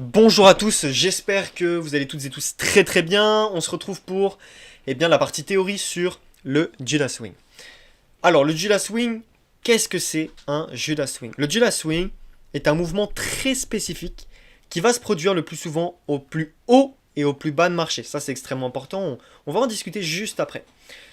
Bonjour à tous, j'espère que vous allez toutes et tous très très bien. On se retrouve pour la partie théorie sur le Judas Swing. Alors le Judas Swing, qu'est-ce que c'est un Judas Swing? Le Judas Swing est un mouvement très spécifique qui va se produire le plus souvent au plus haut et au plus bas de marché. Ça c'est extrêmement important, on va en discuter juste après.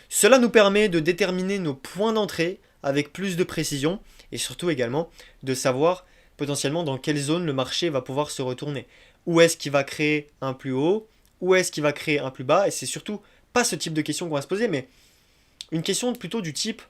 Cela nous permet de déterminer nos points d'entrée avec plus de précision et surtout également de savoir potentiellement dans quelle zone le marché va pouvoir se retourner. Où est-ce qu'il va créer un plus haut, où est-ce qu'il va créer un plus bas, et c'est surtout pas ce type de question qu'on va se poser, mais une question plutôt du type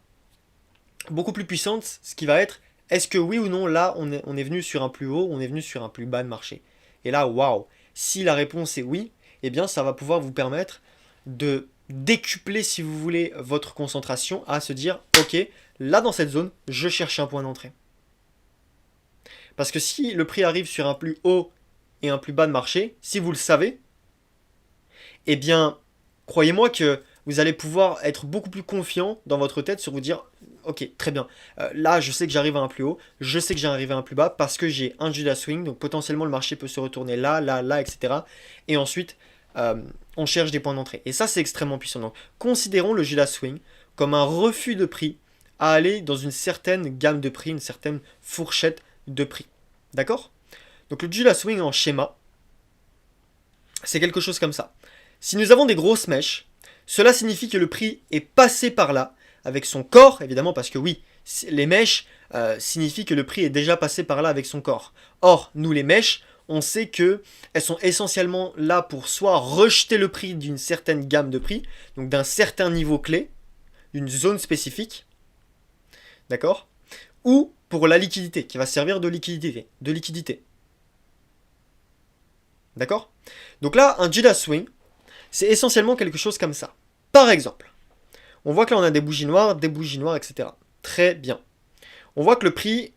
beaucoup plus puissante, ce qui va être est-ce que oui ou non là on est venu sur un plus haut, on est venu sur un plus bas de marché. Et là, waouh, si la réponse est oui, eh bien ça va pouvoir vous permettre de décupler si vous voulez votre concentration à se dire ok, là dans cette zone, je cherche un point d'entrée. Parce que si le prix arrive sur un plus haut et un plus bas de marché, si vous le savez, eh bien, croyez-moi que vous allez pouvoir être beaucoup plus confiant dans votre tête sur vous dire, ok, très bien, là je sais que j'arrive à un plus haut, je sais que j'arrive à un plus bas parce que j'ai un Judas Swing, donc potentiellement le marché peut se retourner là, là, là, etc. Et ensuite, on cherche des points d'entrée. Et ça, c'est extrêmement puissant. Donc, considérons le Judas Swing comme un refus de prix à aller dans une certaine gamme de prix, une certaine fourchette de prix. D'accord? Donc le Judas Swing en schéma, c'est quelque chose comme ça. Si nous avons des grosses mèches, cela signifie que le prix est passé par là, avec son corps, évidemment, parce que oui, les mèches signifient que le prix est déjà passé par là avec son corps. Or, nous les mèches, on sait que elles sont essentiellement là pour soit rejeter le prix d'une certaine gamme de prix, donc d'un certain niveau clé, d'une zone spécifique, d'accord? Ou pour la liquidité, qui va servir de liquidité. D'accord? Donc là, un Judas Swing, c'est essentiellement quelque chose comme ça. Par exemple, on voit que là on a des bougies noires, etc. Très bien. On voit que le prix,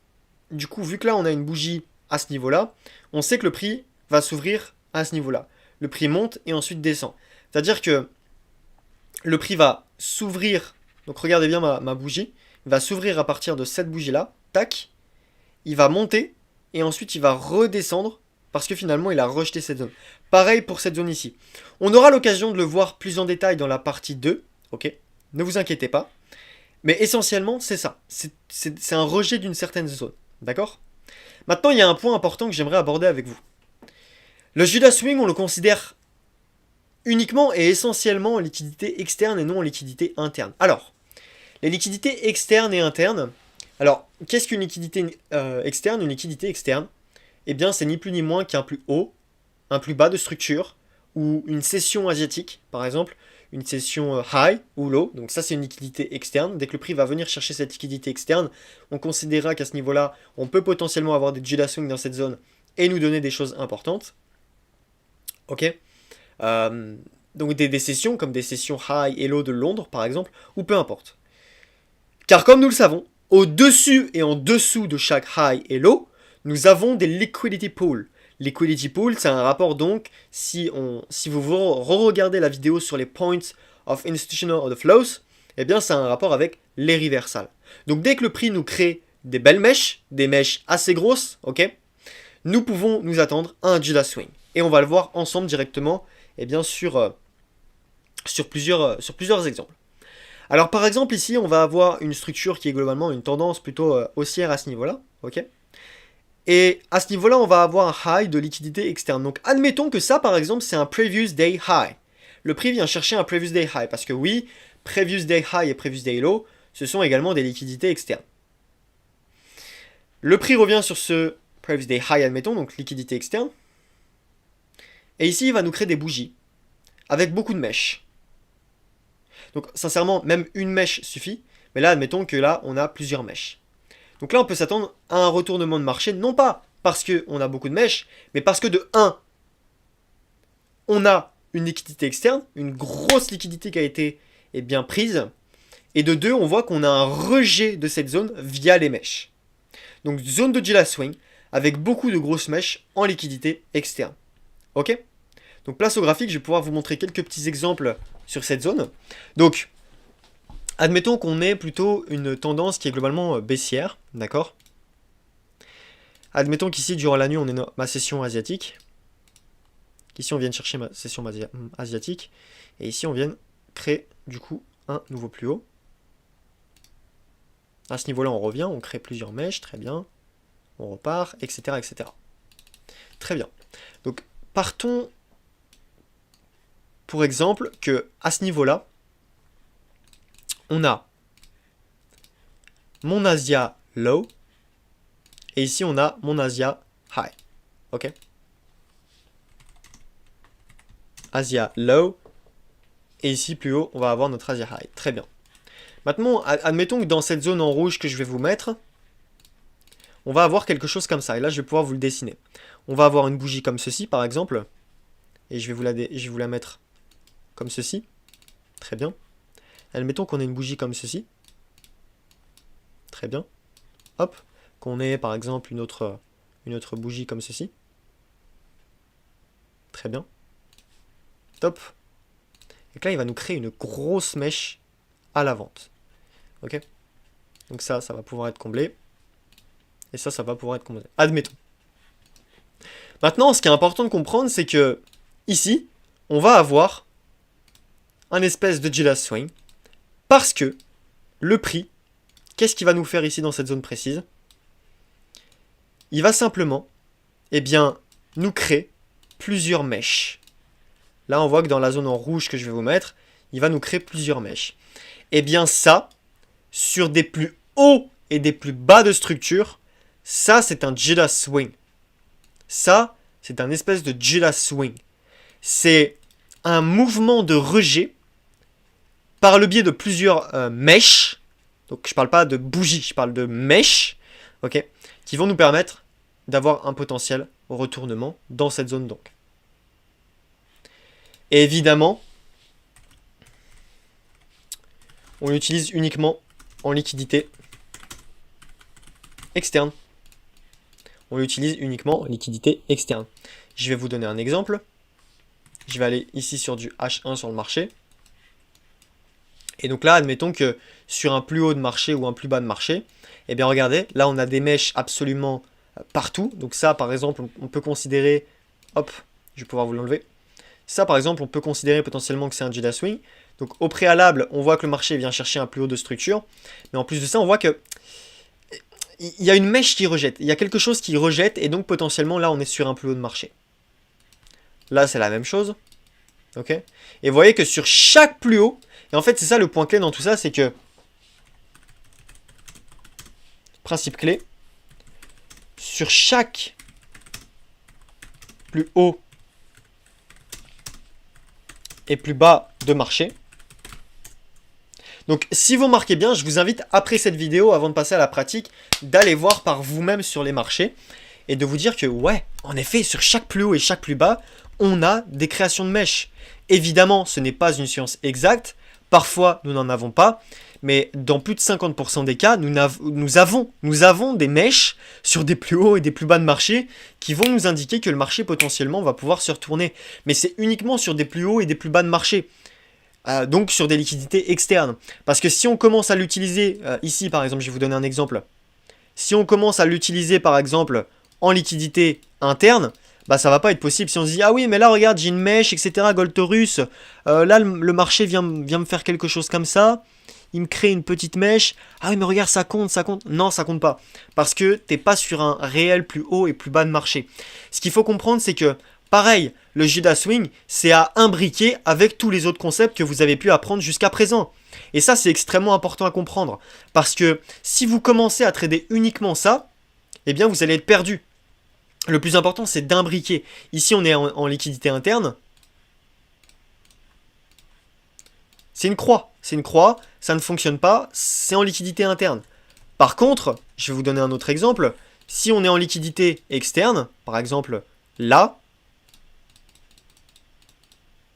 du coup, vu que là on a une bougie à ce niveau-là, on sait que le prix va s'ouvrir à ce niveau-là. Le prix monte et ensuite descend. C'est-à-dire que le prix va s'ouvrir, donc regardez bien ma bougie, il va s'ouvrir à partir de cette bougie-là, tac, il va monter et ensuite il va redescendre parce que finalement il a rejeté cette zone. Pareil pour cette zone ici. On aura l'occasion de le voir plus en détail dans la partie 2, ok? Ne vous inquiétez pas. Mais essentiellement, c'est ça. C'est un rejet d'une certaine zone. D'accord? Maintenant, il y a un point important que j'aimerais aborder avec vous. Le Judas Swing, on le considère uniquement et essentiellement en liquidité externe et non en liquidité interne. Alors, les liquidités externes et internes. Alors, qu'est-ce qu'une liquidité externe? Une liquidité externe, eh bien, c'est ni plus ni moins qu'un plus haut, un plus bas de structure, ou une session asiatique, par exemple, une session high ou low. Donc ça, c'est une liquidité externe. Dès que le prix va venir chercher cette liquidité externe, on considérera qu'à ce niveau-là, on peut potentiellement avoir des Judas Swing dans cette zone et nous donner des choses importantes. Ok? Donc des sessions comme des sessions high et low de Londres, par exemple, ou peu importe. Car comme nous le savons, au-dessus et en dessous de chaque high et low, nous avons des liquidity pools. Liquidity pool, c'est un rapport donc, si vous re-regardez la vidéo sur les points of institutional order flows, eh bien c'est un rapport avec les reversals. Donc dès que le prix nous crée des belles mèches, des mèches assez grosses, ok, nous pouvons nous attendre à un Judas Swing. Et on va le voir ensemble directement eh bien, sur plusieurs exemples. Alors par exemple ici, on va avoir une structure qui est globalement une tendance plutôt haussière à ce niveau-là, ok. Et à ce niveau-là, on va avoir un high de liquidité externe. Donc admettons que ça, par exemple, c'est un previous day high. Le prix vient chercher un previous day high, parce que oui, previous day high et previous day low, ce sont également des liquidités externes. Le prix revient sur ce previous day high, admettons, donc liquidité externe. Et ici, il va nous créer des bougies, avec beaucoup de mèches. Donc sincèrement, même une mèche suffit, mais là, admettons que là, on a plusieurs mèches. Donc là, on peut s'attendre à un retournement de marché, non pas parce qu'on a beaucoup de mèches, mais parce que de 1, on a une liquidité externe, une grosse liquidité qui a été bien prise, et de 2, on voit qu'on a un rejet de cette zone via les mèches. Donc zone de Judas Swing, avec beaucoup de grosses mèches en liquidité externe. Ok? Donc place au graphique, je vais pouvoir vous montrer quelques petits exemples sur cette zone. Donc, admettons qu'on ait plutôt une tendance qui est globalement baissière, d'accord? Admettons qu'ici, durant la nuit, on est dans ma session asiatique. Ici, on vient chercher ma session asiatique. Et ici, on vient créer, du coup, un nouveau plus haut. À ce niveau-là, on revient, on crée plusieurs mèches, très bien. On repart, etc., etc. Très bien. Donc, partons, pour exemple, que à ce niveau-là, on a mon Asia low, et ici, on a mon Asia high. Ok? Asia low, et ici, plus haut, on va avoir notre Asia high. Très bien. Maintenant, admettons que dans cette zone en rouge que je vais vous mettre, on va avoir quelque chose comme ça. Et là, je vais pouvoir vous le dessiner. On va avoir une bougie comme ceci, par exemple. Et je vais vous la mettre comme ceci. Très bien. Admettons qu'on ait une bougie comme ceci. Très bien. Hop. Qu'on ait, par exemple, une autre bougie comme ceci. Très bien. Top. Et que là, il va nous créer une grosse mèche à la vente. Ok? Donc ça va pouvoir être comblé. Et ça va pouvoir être comblé. Admettons. Maintenant, ce qui est important de comprendre, c'est que ici, on va avoir un espèce de Judas Swing. Parce que le prix, qu'est-ce qu'il va nous faire ici dans cette zone précise? Il va simplement, eh bien, nous créer plusieurs mèches. Là, on voit que dans la zone en rouge que je vais vous mettre, il va nous créer plusieurs mèches. Eh bien ça, sur des plus hauts et des plus bas de structure, ça c'est un Judas Swing. Ça, c'est un espèce de Judas Swing. C'est un mouvement de rejet par le biais de plusieurs mèches. Donc je parle pas de bougies, je parle de mèches, ok, qui vont nous permettre d'avoir un potentiel au retournement dans cette zone donc. Et évidemment, on l'utilise uniquement en liquidité externe. On l'utilise uniquement en liquidité externe. Je vais vous donner un exemple. Je vais aller ici sur du H1 sur le marché. Et donc là, admettons que sur un plus haut de marché ou un plus bas de marché, eh bien regardez, là on a des mèches absolument partout. Donc ça, par exemple, on peut considérer, hop, je vais pouvoir vous l'enlever. Ça, par exemple, on peut considérer potentiellement que c'est un Judas Swing. Donc au préalable, on voit que le marché vient chercher un plus haut de structure. Mais en plus de ça, on voit que il y a une mèche qui rejette. Il y a quelque chose qui rejette et donc potentiellement là, on est sur un plus haut de marché. Là, c'est la même chose. Ok. Et vous voyez que sur chaque plus haut, et en fait, c'est ça le point clé dans tout ça, c'est que principe clé, sur chaque plus haut et plus bas de marché. Donc si vous marquez bien, je vous invite après cette vidéo, avant de passer à la pratique, d'aller voir par vous-même sur les marchés et de vous dire que ouais, en effet, sur chaque plus haut et chaque plus bas, on a des créations de mèches. Évidemment, ce n'est pas une science exacte, parfois nous n'en avons pas, mais dans plus de 50% des cas, nous avons des mèches sur des plus hauts et des plus bas de marché qui vont nous indiquer que le marché potentiellement va pouvoir se retourner. Mais c'est uniquement sur des plus hauts et des plus bas de marché. Donc sur des liquidités externes. Parce que si on commence à l'utiliser, ici par exemple, je vais vous donner un exemple. Si on commence à l'utiliser par exemple en liquidité interne, bah ça va pas être possible. Si on se dit, ah oui mais là regarde j'ai une mèche, etc. Gold Taurus, là le marché vient me faire quelque chose comme ça, il me crée une petite mèche, ah oui mais regarde ça compte. Non ça compte pas. Parce que t'es pas sur un réel plus haut et plus bas de marché. Ce qu'il faut comprendre c'est que pareil, le Judas Swing, c'est à imbriquer avec tous les autres concepts que vous avez pu apprendre jusqu'à présent. Et ça, c'est extrêmement important à comprendre. Parce que si vous commencez à trader uniquement ça, eh bien, vous allez être perdu. Le plus important, c'est d'imbriquer. Ici, on est en liquidité interne. C'est une croix. C'est une croix, ça ne fonctionne pas, c'est en liquidité interne. Par contre, je vais vous donner un autre exemple. Si on est en liquidité externe, par exemple là,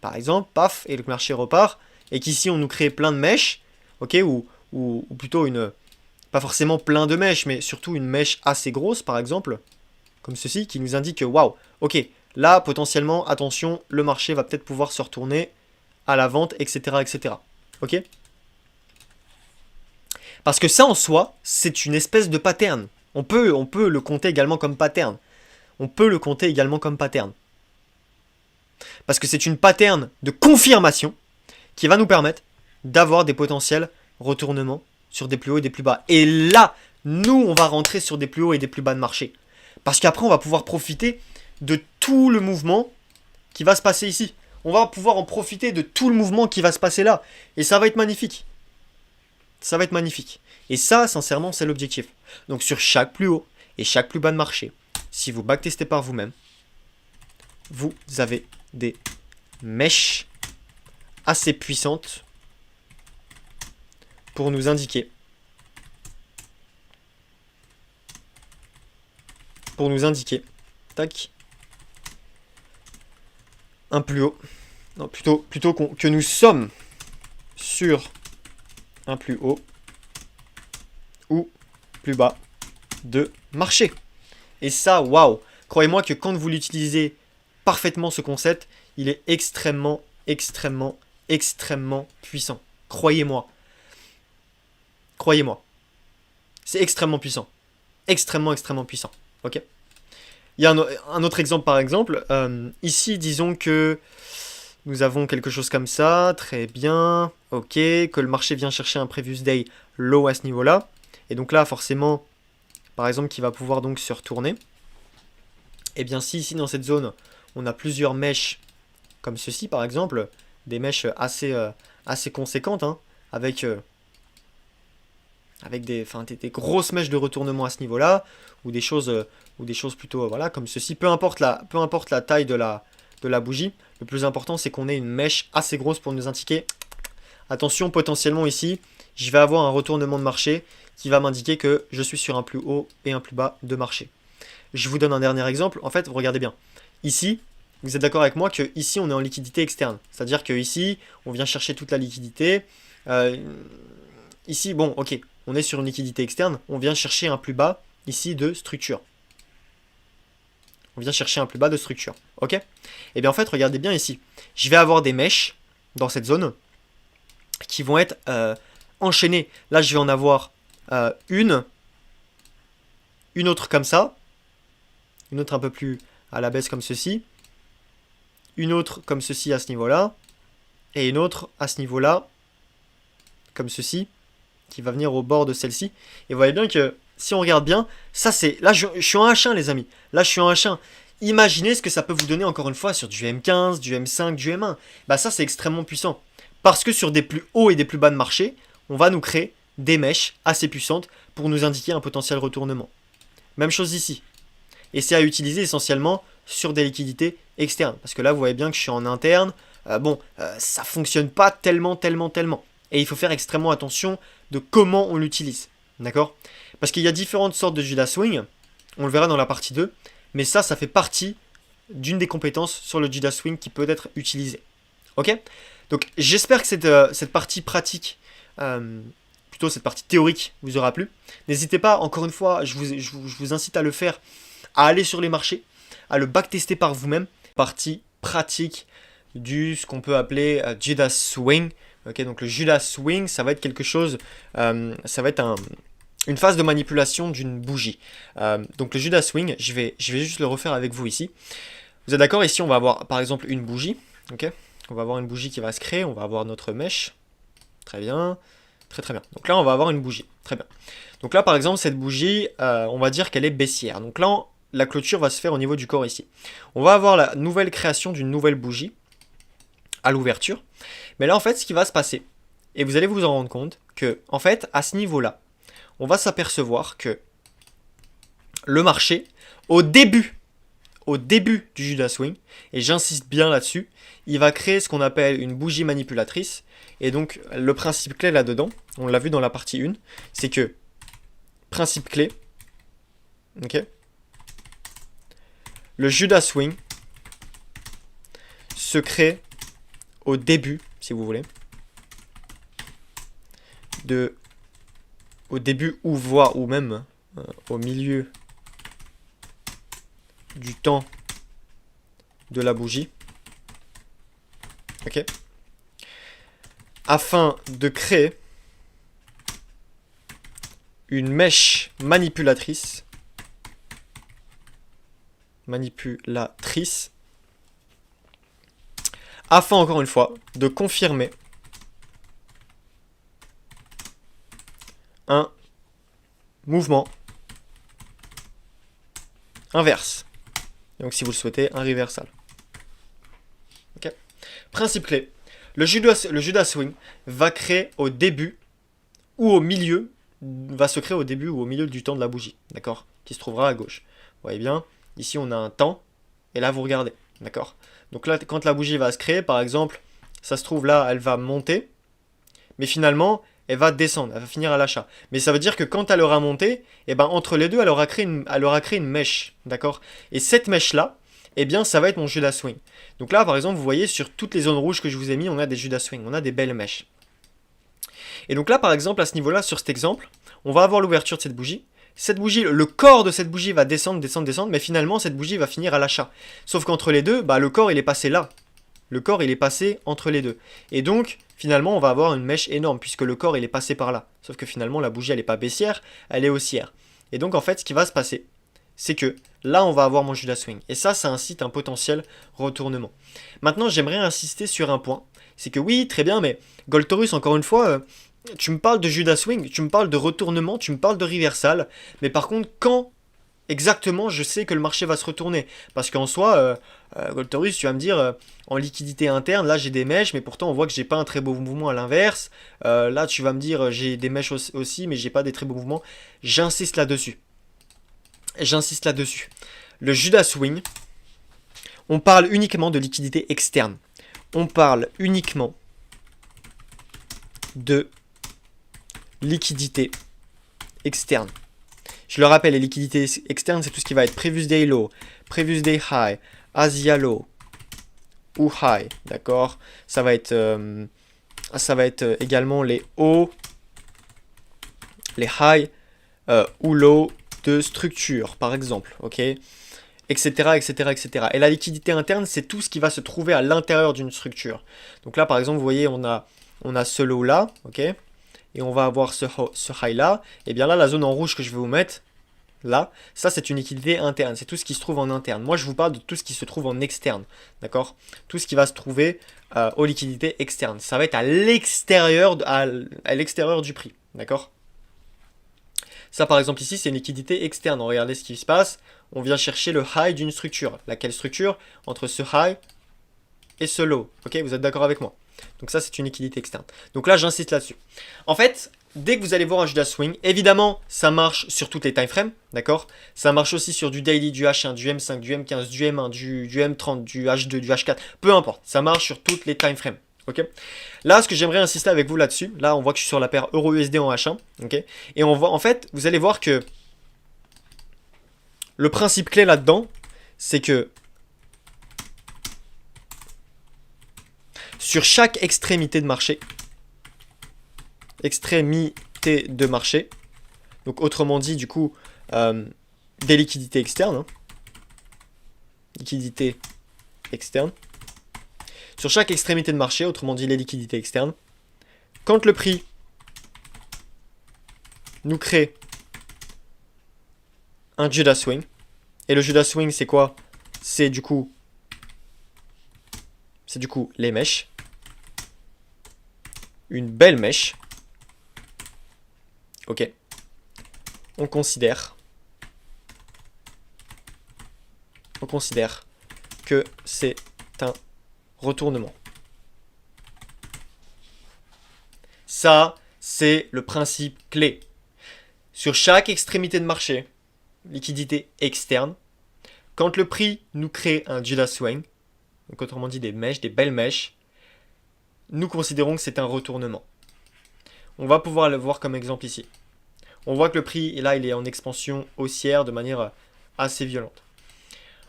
par exemple, paf, et le marché repart, et qu'ici on nous crée plein de mèches, ok, ou plutôt pas forcément plein de mèches, mais surtout une mèche assez grosse, par exemple, comme ceci, qui nous indique que, waouh, ok, là, potentiellement, attention, le marché va peut-être pouvoir se retourner à la vente, etc., etc., ok. Parce que ça, en soi, c'est une espèce de pattern. On peut le compter également comme pattern. Parce que c'est une pattern de confirmation qui va nous permettre d'avoir des potentiels retournements sur des plus hauts et des plus bas. Et là, nous, on va rentrer sur des plus hauts et des plus bas de marché. Parce qu'après, on va pouvoir profiter de tout le mouvement qui va se passer ici. On va pouvoir en profiter de tout le mouvement qui va se passer là. Et ça va être magnifique. Ça va être magnifique. Et ça, sincèrement, c'est l'objectif. Donc sur chaque plus haut et chaque plus bas de marché, si vous backtestez par vous-même, vous avez des mèches assez puissantes pour nous indiquer tac, un plus haut, non, plutôt que nous sommes sur un plus haut ou plus bas de marché. Et ça, waouh, croyez-moi que quand vous l'utilisez parfaitement ce concept, il est extrêmement puissant. Croyez-moi. Croyez-moi. C'est extrêmement puissant. Extrêmement puissant. Ok. Il y a un autre exemple par exemple. Ici, disons que nous avons quelque chose comme ça. Très bien. Ok. Que le marché vient chercher un previous day low à ce niveau-là. Et donc là, forcément, par exemple, qui va pouvoir donc se retourner. Et bien si ici dans cette zone, on a plusieurs mèches comme ceci par exemple, des mèches assez conséquentes, hein, avec des grosses mèches de retournement à ce niveau-là, ou des choses plutôt voilà, comme ceci, peu importe la taille de la bougie, le plus important c'est qu'on ait une mèche assez grosse pour nous indiquer, attention, potentiellement ici, je vais avoir un retournement de marché qui va m'indiquer que je suis sur un plus haut et un plus bas de marché. Je vous donne un dernier exemple. En fait, regardez bien. Ici, vous êtes d'accord avec moi que ici on est en liquidité externe. C'est-à-dire que ici, on vient chercher toute la liquidité. Ici, bon, ok, on est sur une liquidité externe. On vient chercher un plus bas ici de structure. On vient chercher un plus bas de structure. Ok. Et bien en fait, regardez bien ici. Je vais avoir des mèches dans cette zone qui vont être enchaînées. Là, je vais en avoir une autre comme ça. Une autre un peu plus à la baisse comme ceci, une autre comme ceci à ce niveau-là, et une autre à ce niveau-là, comme ceci, qui va venir au bord de celle-ci. Et vous voyez bien que, si on regarde bien, ça c'est... Là, je suis en H1, les amis. Là, je suis en H1. Imaginez ce que ça peut vous donner, encore une fois, sur du M15, du M5, du M1. Bah ça, c'est extrêmement puissant. Parce que sur des plus hauts et des plus bas de marché, on va nous créer des mèches assez puissantes pour nous indiquer un potentiel retournement. Même chose ici. Et c'est à utiliser essentiellement sur des liquidités externes. Parce que là, vous voyez bien que je suis en interne. Ça fonctionne pas tellement. Et il faut faire extrêmement attention de comment on l'utilise. D'accord? Parce qu'il y a différentes sortes de Judas Swing. On le verra dans la partie 2. Mais ça fait partie d'une des compétences sur le Judas Swing qui peut être utilisée. Ok? Donc j'espère que cette partie pratique, plutôt cette partie théorique, vous aura plu. N'hésitez pas, encore une fois, je vous incite à le faire, à aller sur les marchés, à le backtester par vous-même. Partie pratique ce qu'on peut appeler Judas Swing. Okay, donc le Judas Swing, ça va être quelque chose, ça va être une phase de manipulation d'une bougie. Donc le Judas Swing, je vais juste le refaire avec vous ici. Vous êtes d'accord? Ici, on va avoir par exemple une bougie. Okay, on va avoir une bougie qui va se créer, on va avoir notre mèche. Très bien. Très bien. Donc là, on va avoir une bougie. Très bien. Donc là, par exemple, cette bougie, on va dire qu'elle est baissière. Donc là, la clôture va se faire au niveau du corps ici. On va avoir la nouvelle création d'une nouvelle bougie à l'ouverture. Mais là, en fait, ce qui va se passer, et vous allez vous en rendre compte, que, en fait, à ce niveau-là, on va s'apercevoir que le marché, au début du Judas Swing, et j'insiste bien là-dessus, il va créer ce qu'on appelle une bougie manipulatrice. Et donc, le principe clé là-dedans, on l'a vu dans la partie 1, c'est que, principe clé, ok, le Judas Swing se crée au début, si vous voulez, au début ou même au milieu du temps de la bougie, ok, afin de créer une mèche manipulatrice afin, encore une fois, de confirmer un mouvement inverse. Donc si vous le souhaitez, un reversal. Okay. Principe clé. Le Judas Swing va créer au début ou au milieu, va se créer au début ou au milieu du temps de la bougie, d'accord, qui se trouvera à gauche. Vous voyez bien, ici on a un temps, et là vous regardez, d'accord. Donc là, quand la bougie va se créer, par exemple, ça se trouve là, elle va monter, mais finalement, elle va descendre, elle va finir à l'achat. Mais ça veut dire que quand elle aura monté, eh ben, entre les deux, elle aura créé une mèche, d'accord. Et cette mèche-là, eh bien, ça va être mon Judas Swing. Donc là, par exemple, vous voyez, sur toutes les zones rouges que je vous ai mis, on a des Judas Swing, on a des belles mèches. Et donc là, par exemple, à ce niveau-là, sur cet exemple, on va avoir l'ouverture de cette bougie. Cette bougie, le corps de cette bougie va descendre, descendre, descendre, mais finalement, cette bougie va finir à l'achat. Sauf qu'entre les deux, bah, le corps, il est passé là. Le corps, il est passé entre les deux. Et donc, finalement, on va avoir une mèche énorme, puisque le corps, il est passé par là. Sauf que finalement, la bougie, elle n'est pas baissière, elle est haussière. Et donc, en fait, ce qui va se passer, c'est que là, on va avoir mon Judas Swing. Et ça incite un potentiel retournement. Maintenant, j'aimerais insister sur un point. C'est que oui, très bien, mais Goltorus, encore une fois, tu me parles de Judas Swing, tu me parles de retournement, tu me parles de reversal. Mais par contre, quand exactement je sais que le marché va se retourner? Parce qu'en soi, Goltorus, tu vas me dire, en liquidité interne, là j'ai des mèches, mais pourtant on voit que j'ai pas un très beau mouvement à l'inverse. Là, tu vas me dire, j'ai des mèches aussi, mais j'ai pas des très beaux mouvements. J'insiste là-dessus. J'insiste là-dessus. Le Judas Swing, on parle uniquement de liquidité externe. On parle uniquement de liquidité externe. Je le rappelle, les liquidités externes, c'est tout ce qui va être Previous Day Low, Previous Day High, Asia Low ou High, d'accord. Ça va être également les hauts, les high ou low de structure, par exemple, ok, etc., etc., etc. Et la liquidité interne, c'est tout ce qui va se trouver à l'intérieur d'une structure. Donc là, par exemple, vous voyez, on a ce low là, ok, et on va avoir ce high là. Et bien là, la zone en rouge que je vais vous mettre, là, ça c'est une liquidité interne, c'est tout ce qui se trouve en interne. Moi, je vous parle de tout ce qui se trouve en externe, d'accord. Tout ce qui va se trouver aux liquidités externes. Ça va être à l'extérieur du prix, d'accord. Ça, par exemple, ici, c'est une liquidité externe. Regardez ce qui se passe. On vient chercher le high d'une structure. Laquelle structure? Entre ce high et ce low. Ok, vous êtes d'accord avec moi? Donc ça, c'est une liquidité externe. Donc là, j'insiste là-dessus. En fait, dès que vous allez voir un Judas Swing, évidemment, ça marche sur toutes les time frames, d'accord. Ça marche aussi sur du daily, du H1, du M5, du M15, du M1, du M30, du H2, du H4. Peu importe, ça marche sur toutes les time frames. Ok. Là, ce que j'aimerais insister avec vous là-dessus, là, on voit que je suis sur la paire Euro-USD en H1, ok. Et on voit, en fait, vous allez voir que le principe clé là-dedans, c'est que sur chaque extrémité de marché, donc autrement dit, du coup, des liquidités externes, hein, liquidités externes, sur chaque extrémité de marché, autrement dit les liquidités externes, quand le prix nous crée un Judas Swing, et le Judas Swing c'est quoi? C'est du coup les mèches, une belle mèche, ok, on considère que c'est un retournement. Ça, c'est le principe clé. Sur chaque extrémité de marché, liquidité externe, quand le prix nous crée un Judas Swing, donc autrement dit des mèches, des belles mèches, nous considérons que c'est un retournement. On va pouvoir le voir comme exemple ici. On voit que le prix, là, il est en expansion haussière de manière assez violente.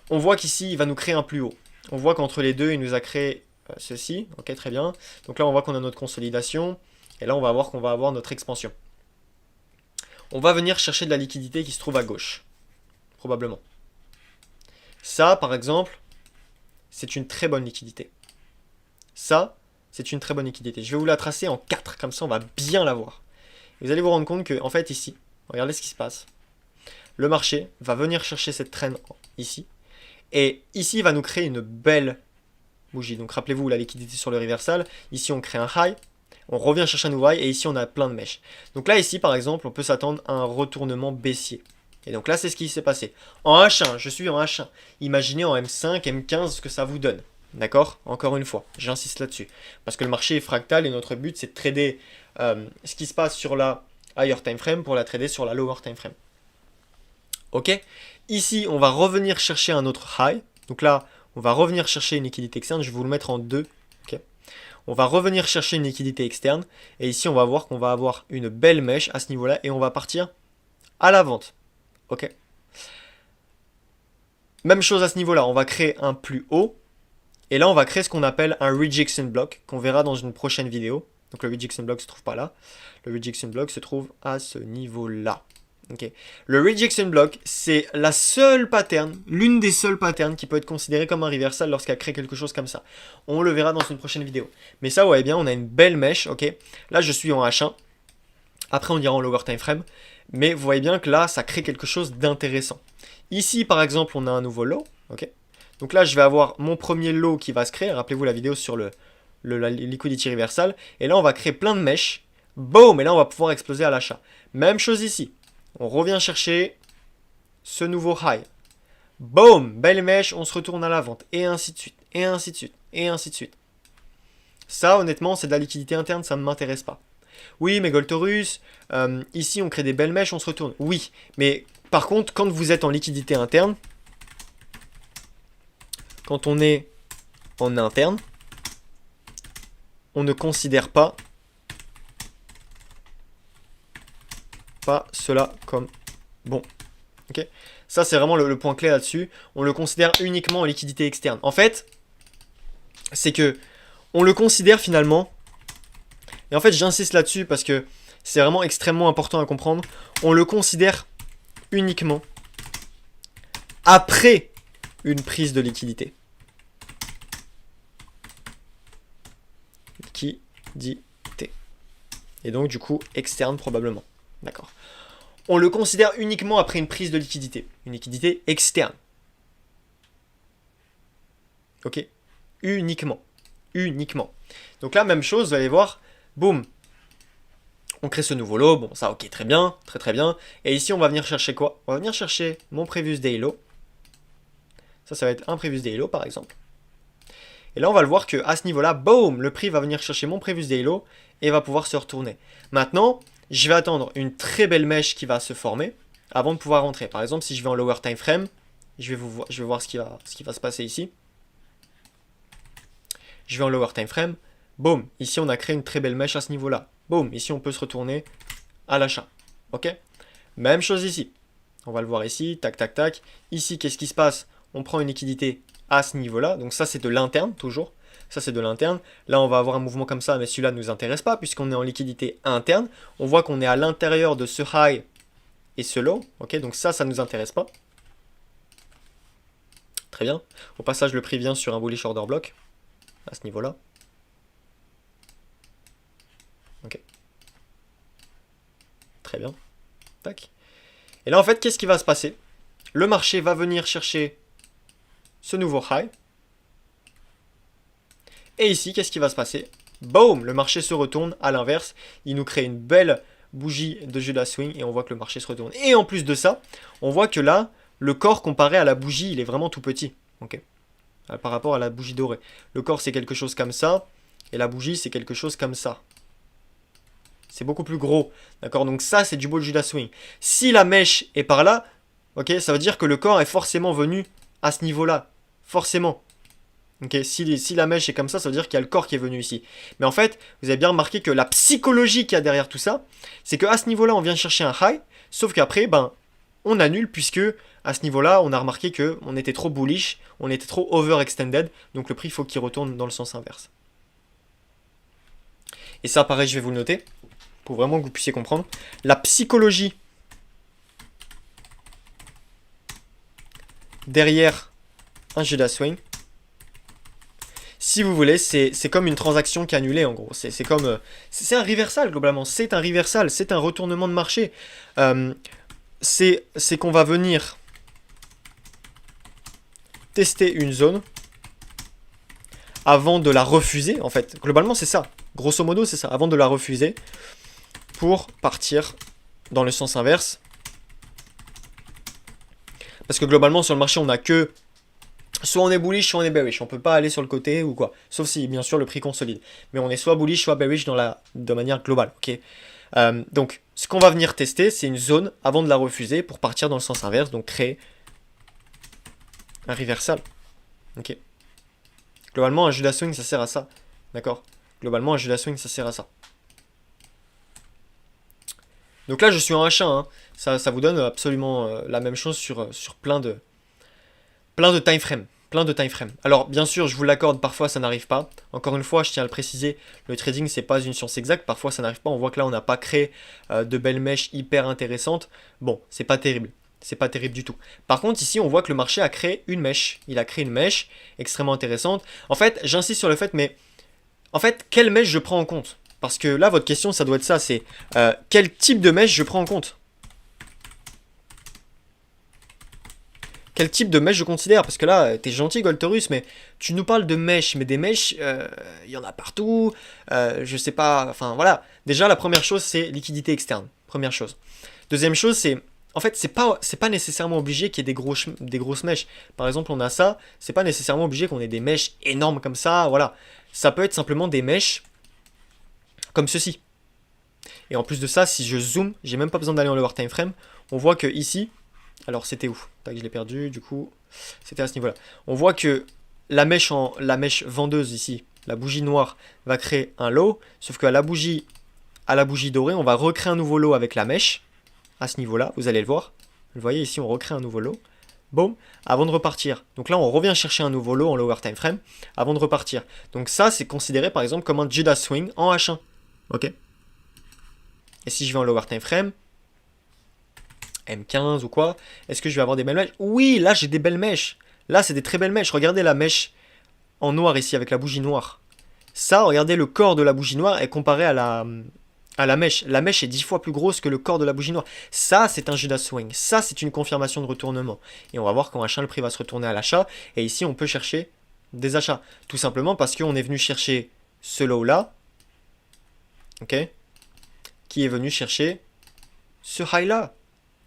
On voit qu'ici, il va nous créer un plus haut. On voit qu'entre les deux, il nous a créé ceci. Ok, très bien. Donc là, on voit qu'on a notre consolidation. Et là, on va voir qu'on va avoir notre expansion. On va venir chercher de la liquidité qui se trouve à gauche. Probablement. Ça, par exemple, c'est une très bonne liquidité. Ça, c'est une très bonne liquidité. Je vais vous la tracer en 4, comme ça on va bien la voir. Vous allez vous rendre compte que, en fait, ici, regardez ce qui se passe. Le marché va venir chercher cette traîne ici. Et ici, il va nous créer une belle bougie. Donc rappelez-vous la liquidité sur le reversal. Ici, on crée un high. On revient chercher un nouveau high. Et ici, on a plein de mèches. Donc là, ici, par exemple, on peut s'attendre à un retournement baissier. Et donc là, c'est ce qui s'est passé. En H1, je suis en H1. Imaginez en M5, M15 ce que ça vous donne. D'accord? Encore une fois, j'insiste là-dessus. Parce que le marché est fractal et notre but, c'est de trader ce qui se passe sur la higher time frame pour la trader sur la lower time frame. Ok? Ici, on va revenir chercher un autre high. Donc là, on va revenir chercher une liquidité externe. Je vais vous le mettre en deux. Okay, on va revenir chercher une liquidité externe. Et ici, on va voir qu'on va avoir une belle mèche à ce niveau-là. Et on va partir à la vente. Ok. Même chose à ce niveau-là. On va créer un plus haut. Et là, on va créer ce qu'on appelle un rejection block. Qu'on verra dans une prochaine vidéo. Donc le rejection block se trouve pas là. Le rejection block se trouve à ce niveau-là. Okay. Le rejection block, c'est la seule pattern, l'une des seules patterns qui peut être considérée comme un reversal lorsqu'elle crée quelque chose comme ça. On le verra dans une prochaine vidéo. Mais ça, ouais, bien, on a une belle mèche, ok. Là, je suis en H1. Après, on ira en lower time frame. Mais vous voyez bien que là, ça crée quelque chose d'intéressant. Ici, par exemple, on a un nouveau low, ok. Donc là, je vais avoir mon premier low qui va se créer. Rappelez-vous la vidéo sur la liquidity reversal. Et là, on va créer plein de mèches. Boom! Et là, on va pouvoir exploser à l'achat. Même chose ici. On revient chercher ce nouveau high. Boom! Belle mèche, on se retourne à la vente. Et ainsi de suite, et ainsi de suite, et ainsi de suite. Ça, honnêtement, c'est de la liquidité interne, ça ne m'intéresse pas. Oui, mais Goltorus, ici, on crée des belles mèches, on se retourne. Oui, mais par contre, quand vous êtes en liquidité interne, quand on est en interne, on ne considère pas cela comme bon. Ok, ça, c'est vraiment le point clé là-dessus. On le considère uniquement en liquidité externe. En fait, c'est que on le considère finalement, et en fait, j'insiste là-dessus parce que c'est vraiment extrêmement important à comprendre. On le considère uniquement après une prise de liquidité. Liquidité. Et donc, du coup, externe probablement. D'accord. On le considère uniquement après une prise de liquidité. Une liquidité externe. Ok. Uniquement. Uniquement. Donc là, même chose, vous allez voir. Boum. On crée ce nouveau lot. Bon, ça, ok, très bien. Très, très bien. Et ici, on va venir chercher quoi? On va venir chercher mon previous day low. Ça va être un previous day low, par exemple. Et là, on va le voir qu'à ce niveau-là, boum, le prix va venir chercher mon previous day low et va pouvoir se retourner. Maintenant, je vais attendre une très belle mèche qui va se former avant de pouvoir rentrer. Par exemple, si je vais en lower time frame, je vais voir ce qui va se passer ici. Je vais en lower time frame. Boum, ici on a créé une très belle mèche à ce niveau-là. Boum, ici on peut se retourner à l'achat. Ok? Même chose ici. On va le voir ici, tac, tac, tac. Ici, qu'est-ce qui se passe? On prend une liquidité à ce niveau-là. Donc ça, c'est de l'interne, toujours. Ça, c'est de l'interne. Là, on va avoir un mouvement comme ça, mais celui-là ne nous intéresse pas, puisqu'on est en liquidité interne. On voit qu'on est à l'intérieur de ce high et ce low. Ok, donc ça ne nous intéresse pas. Très bien. Au passage, le prix vient sur un bullish order block, à ce niveau-là. Ok. Très bien. Tac. Et là, en fait, qu'est-ce qui va se passer? Le marché va venir chercher ce nouveau high. Et ici, qu'est-ce qui va se passer? Boom! Le marché se retourne à l'inverse. Il nous crée une belle bougie de Judas Swing et on voit que le marché se retourne. Et en plus de ça, on voit que là, le corps comparé à la bougie, il est vraiment tout petit. Ok. Par rapport à la bougie dorée. Le corps, c'est quelque chose comme ça. Et la bougie, c'est quelque chose comme ça. C'est beaucoup plus gros. D'accord? Donc ça, c'est du beau Judas Swing. Si la mèche est par là, ok, ça veut dire que le corps est forcément venu à ce niveau-là. Forcément. Ok, si la mèche est comme ça veut dire qu'il y a le corps qui est venu ici. Mais en fait, vous avez bien remarqué que la psychologie qu'il y a derrière tout ça, c'est qu'à ce niveau-là, on vient chercher un high, sauf qu'après, ben, on annule, puisque à ce niveau-là, on a remarqué qu'on était trop bullish, on était trop overextended, donc le prix, il faut qu'il retourne dans le sens inverse. Et ça, pareil, je vais vous le noter, pour vraiment que vous puissiez comprendre. La psychologie derrière un Judas Swing, si vous voulez, c'est comme une transaction qui est annulée en gros. C'est comme... c'est un reversal globalement. C'est un reversal. C'est un retournement de marché. C'est qu'on va venir tester une zone avant de la refuser, en fait. Globalement, c'est ça. Grosso modo, c'est ça. Avant de la refuser pour partir dans le sens inverse. Parce que globalement, sur le marché, on n'a que... Soit on est bullish, soit on est bearish. On peut pas aller sur le côté ou quoi. Sauf si, bien sûr, le prix consolide. Mais on est soit bullish, soit bearish de manière globale. Ok. Donc, ce qu'on va venir tester, c'est une zone avant de la refuser pour partir dans le sens inverse. Donc, créer un reversal. Ok. Globalement, un Judas Swing, ça sert à ça. D'accord. Globalement, un Judas Swing, ça sert à ça. Donc là, je suis en H1. Hein. Ça vous donne absolument la même chose sur plein de time frames. Alors, bien sûr, je vous l'accorde, parfois ça n'arrive pas. Encore une fois, je tiens à le préciser, le trading, c'est pas une science exacte. Parfois, ça n'arrive pas. On voit que là, on n'a pas créé de belles mèches hyper intéressantes. Bon, c'est pas terrible. C'est pas terrible du tout. Par contre, ici, on voit que le marché a créé une mèche. Il a créé une mèche extrêmement intéressante. En fait, j'insiste sur le fait, mais... En fait, quelle mèche je prends en compte? Parce que là, votre question, ça doit être ça. C'est quel type de mèche je prends en compte? Quel type de mèche je considère? Parce que là, t'es gentil, Goltorus, mais tu nous parles de mèches. Mais des mèches, il y en a partout. Je sais pas, enfin voilà. Déjà, la première chose, c'est liquidité externe. Première chose. Deuxième chose, c'est... En fait, c'est pas nécessairement obligé qu'il y ait des grosses mèches. Par exemple, on a ça. C'est pas nécessairement obligé qu'on ait des mèches énormes comme ça. Voilà. Ça peut être simplement des mèches comme ceci. Et en plus de ça, si je zoome, j'ai même pas besoin d'aller en lower time frame. On voit que ici... Alors, c'était où? Tac, je l'ai perdu, du coup, c'était à ce niveau-là. On voit que la mèche vendeuse ici, la bougie noire, va créer un lot, sauf qu'à la bougie dorée, on va recréer un nouveau lot avec la mèche, à ce niveau-là, vous allez le voir. Vous voyez ici, on recrée un nouveau lot. Boum, avant de repartir. Donc là, on revient chercher un nouveau lot en lower time frame, avant de repartir. Donc ça, c'est considéré par exemple comme un Judas Swing en H1. Ok. Et si je vais en lower time frame, M15 ou quoi, est-ce que je vais avoir des belles mèches? Oui, là j'ai des belles mèches. Là c'est des très belles mèches. Regardez la mèche en noir ici avec la bougie noire. Ça, regardez le corps de la bougie noire est comparé à la mèche. La mèche est 10 fois plus grosse que le corps de la bougie noire. Ça, c'est un Judas Swing. Ça, c'est une confirmation de retournement. Et on va voir qu'en achat, le prix va se retourner à l'achat. Et ici, on peut chercher des achats. Tout simplement parce qu'on est venu chercher ce lot-là. Ok. Qui est venu chercher ce high-là.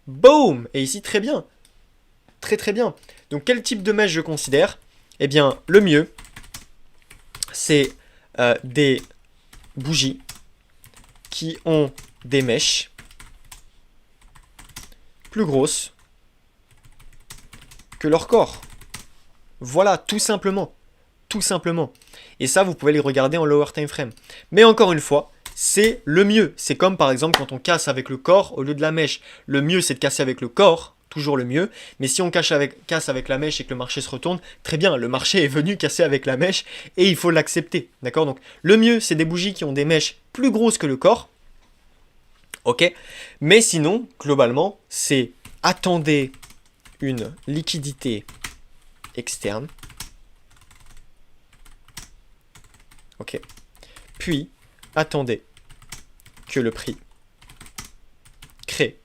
Boom! Et ici, très bien. Très très bien. Donc, quel type de mèche je considère? Eh bien, le mieux, c'est des bougies qui ont des mèches plus grosses que leur corps. Voilà, tout simplement. Tout simplement. Et ça, vous pouvez les regarder en lower time frame. Mais encore une fois, c'est le mieux. C'est comme par exemple quand on casse avec le corps au lieu de la mèche. Le mieux, c'est de casser avec le corps. Toujours le mieux. Mais si on casse avec la mèche et que le marché se retourne, très bien, le marché est venu casser avec la mèche et il faut l'accepter. D'accord? Donc, le mieux, c'est des bougies qui ont des mèches plus grosses que le corps. Ok? Mais sinon, globalement, c'est attendez une liquidité externe. Ok? Puis, attendez que le prix crée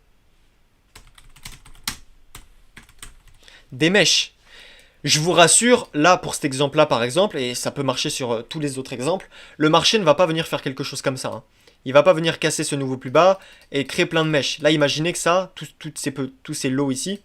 des mèches. Je vous rassure, là, pour cet exemple-là, par exemple, et ça peut marcher sur tous les autres exemples, le marché ne va pas venir faire quelque chose comme ça. Hein. Il va pas venir casser ce nouveau plus bas et créer plein de mèches. Là, imaginez que ça, tous ces lots ici,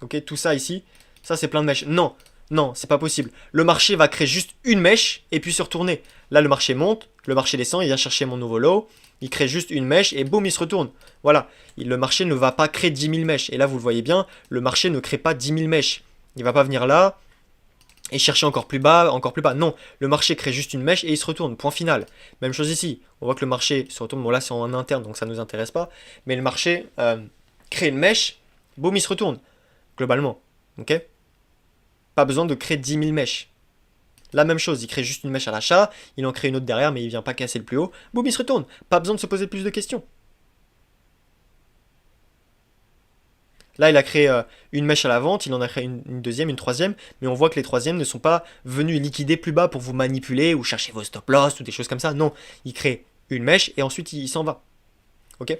ok, tout ça ici, ça c'est plein de mèches. Non, non, c'est pas possible. Le marché va créer juste une mèche et puis se retourner. Là, le marché monte, le marché descend, il vient chercher mon nouveau lot, il crée juste une mèche et boum, il se retourne. Voilà, le marché ne va pas créer 10 000 mèches. Et là, vous le voyez bien, le marché ne crée pas 10 000 mèches. Il va pas venir là et chercher encore plus bas, encore plus bas. Non, le marché crée juste une mèche et il se retourne. Point final. Même chose ici. On voit que le marché se retourne. Bon, là, c'est en interne, donc ça ne nous intéresse pas. Mais le marché crée une mèche, boum, il se retourne. Globalement. Ok? Pas besoin de créer 10 000 mèches. La même chose, il crée juste une mèche à l'achat, il en crée une autre derrière, mais il vient pas casser le plus haut. Boum, il se retourne. Pas besoin de se poser plus de questions. Là, il a créé une mèche à la vente, il en a créé une deuxième, une troisième, mais on voit que les troisièmes ne sont pas venus liquider plus bas pour vous manipuler ou chercher vos stop loss ou des choses comme ça. Non, il crée une mèche et ensuite il s'en va. Ok?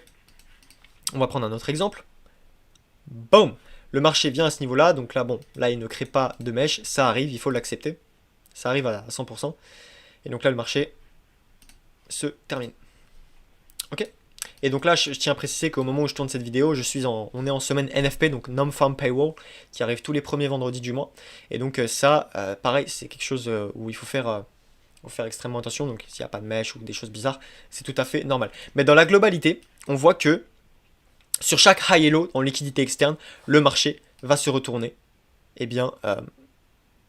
On va prendre un autre exemple. Boum! Le marché vient à ce niveau-là, donc là, bon, là, il ne crée pas de mèche, ça arrive, il faut l'accepter. Ça arrive à 100%. Et donc là, le marché se termine. Ok. Et donc là, je tiens à préciser qu'au moment où je tourne cette vidéo, on est en semaine NFP, donc Non-Farm Paywall, qui arrive tous les premiers vendredis du mois. Et donc ça, pareil, c'est quelque chose où il faut faire extrêmement attention. Donc s'il n'y a pas de mèche ou des choses bizarres, c'est tout à fait normal. Mais dans la globalité, on voit que sur chaque high et low en liquidité externe, le marché va se retourner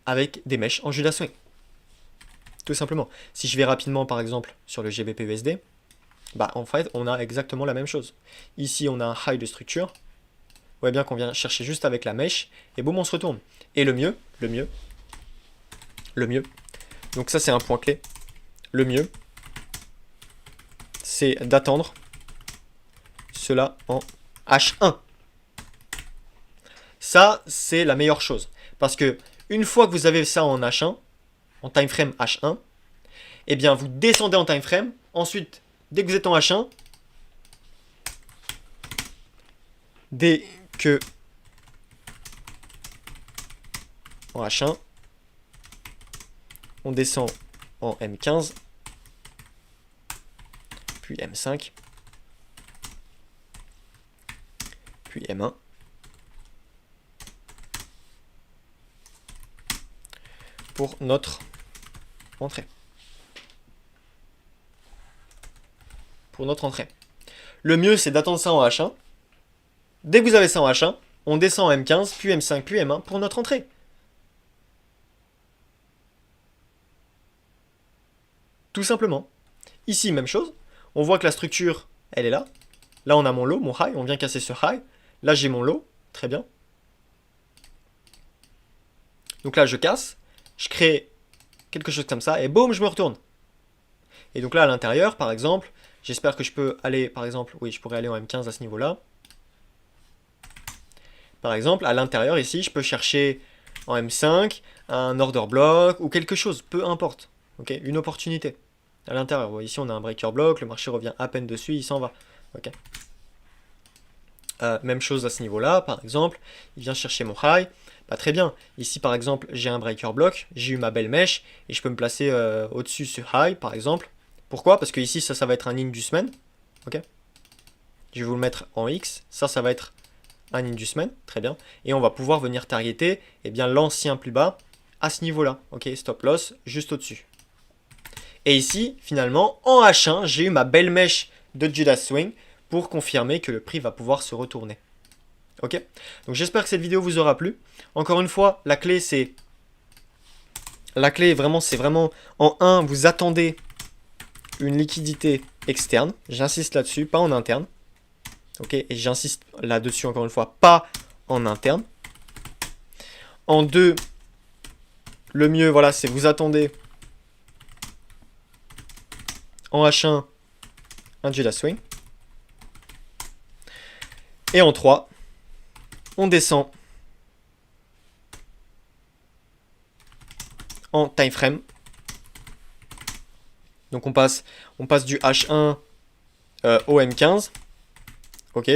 avec des mèches en Judas Swing. Tout simplement. Si je vais rapidement par exemple sur le GBP-USD, en fait on a exactement la même chose. Ici on a un high de structure. Vous voyez bien qu'on vient chercher juste avec la mèche et boum on se retourne. Et le mieux, donc ça c'est un point clé, le mieux c'est d'attendre cela en H1. Ça c'est la meilleure chose. Parce que une fois que vous avez ça en H1, en time frame H1, eh bien vous descendez en time frame. Ensuite, dès que vous êtes en H1, dès que en H1, on descend en M15, puis M5, puis M1, pour notre entrée. Le mieux, c'est d'attendre ça en H1. Dès que vous avez ça en H1, on descend en M15, puis M5, puis M1 pour notre entrée. Tout simplement. Ici, même chose. On voit que la structure, elle est là. Là, on a mon low, mon high. On vient casser ce high. Là, j'ai mon low. Très bien. Donc là, je casse. Je crée quelque chose comme ça. Et boum, je me retourne. Et donc là, à l'intérieur, par exemple, j'espère que je peux aller, par exemple, oui, je pourrais aller en M15 à ce niveau-là. Par exemple, à l'intérieur, ici, je peux chercher en M5 un order block ou quelque chose, peu importe. Ok, une opportunité à l'intérieur. Bon, ici, on a un breaker block, le marché revient à peine dessus, il s'en va. Ok. Même chose à ce niveau-là, par exemple, il vient chercher mon high. Très bien. Ici, par exemple, j'ai un breaker block, j'ai eu ma belle mèche et je peux me placer au-dessus ce high, par exemple. Pourquoi? Parce que ici, ça va être un in du semaine. Ok. Je vais vous le mettre en X. Ça va être un in du semaine. Très bien. Et on va pouvoir venir targeter l'ancien plus bas à ce niveau-là. Ok. Stop loss juste au-dessus. Et ici, finalement, en H1, j'ai eu ma belle mèche de Judas Swing pour confirmer que le prix va pouvoir se retourner. Ok. Donc j'espère que cette vidéo vous aura plu. Encore une fois, la clé c'est vraiment en 1, vous attendez une liquidité externe. J'insiste là-dessus, pas en interne. Ok, et j'insiste là-dessus encore une fois, pas en interne. En 2, le mieux, voilà, c'est vous attendez en H1 un Judas Swing. Et en 3, on descend en time frame. Donc on passe du H1 au M15. Ok.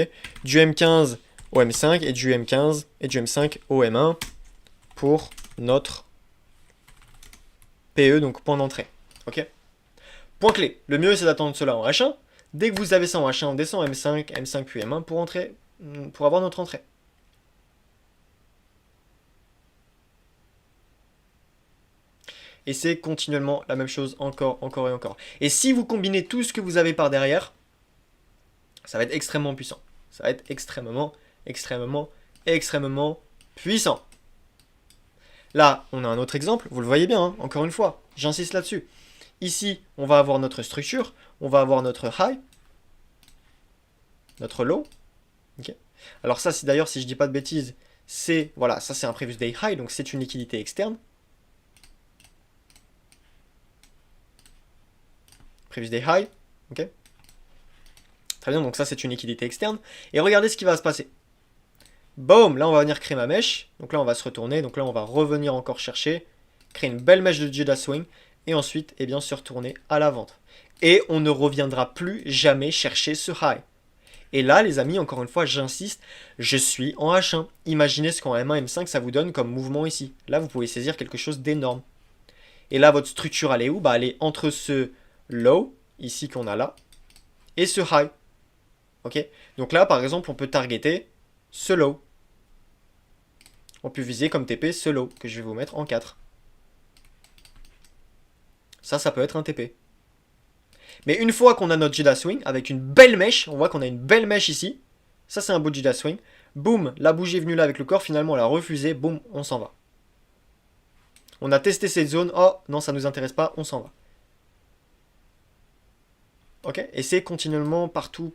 Du M15 au M5 et du M15 et du M5 au M1 pour notre PE, donc point d'entrée. Ok. Point clé. Le mieux c'est d'attendre cela en H1. Dès que vous avez ça en H1, on descend en M5, M5 puis M1 pour avoir notre entrée. Et c'est continuellement la même chose encore et encore. Et si vous combinez tout ce que vous avez par derrière, ça va être extrêmement puissant. Ça va être extrêmement puissant. Là, on a un autre exemple. Vous le voyez bien, hein, encore une fois. J'insiste là-dessus. Ici, on va avoir notre structure. On va avoir notre high. Notre low. Okay. Alors ça, d'ailleurs, si je dis pas de bêtises, c'est voilà, ça c'est un previous day high, donc c'est une liquidité externe. Previous day high, ok. Très bien, donc ça c'est une liquidité externe. Et regardez ce qui va se passer. Boom, là on va venir créer ma mèche. Donc là on va se retourner, donc là on va revenir encore chercher, créer une belle mèche de Judas Swing, et ensuite se retourner à la vente. Et on ne reviendra plus jamais chercher ce high. Et là les amis, encore une fois j'insiste, je suis en H1. Imaginez ce qu'en M1, M5 ça vous donne comme mouvement ici. Là vous pouvez saisir quelque chose d'énorme. Et là, votre structure, elle est où? Bah, elle est entre ce low, ici qu'on a là, et ce high. Ok? Donc là, par exemple, on peut targeter ce low. On peut viser comme TP ce low, que je vais vous mettre en 4. Ça peut être un TP. Mais une fois qu'on a notre Judas Swing, avec une belle mèche, on voit qu'on a une belle mèche ici. Ça, c'est un beau Judas Swing. Boum, la bougie est venue là avec le corps, finalement, on l'a refusé. Boum, on s'en va. On a testé cette zone. Oh, non, ça ne nous intéresse pas, on s'en va. Ok? Et c'est continuellement partout